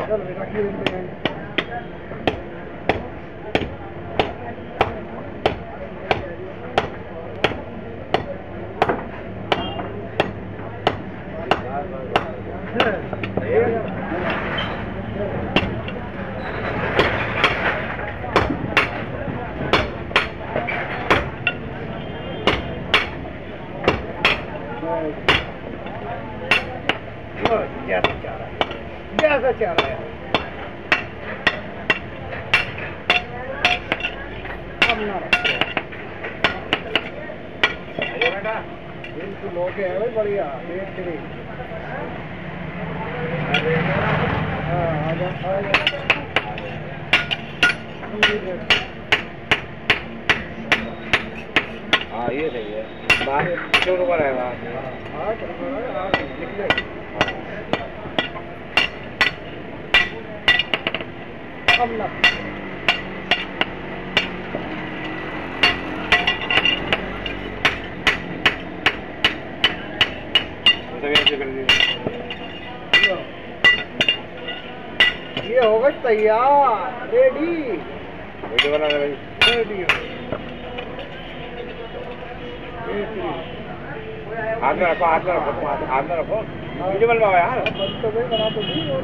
चल बेटा की देते हैं जैसा चाह रहा है बेटा बिल्कुल लोगे है भाई बढ़िया देख के हाँ ये सही है बाहर क्यों रुका रहेगा ये हो गई तैयार रेडी वीडियो बना रहे भाई रेडी हाथ में रखो हाथ में रखो वीडियो बनवाओ यार बस तो भाई बना तो दी और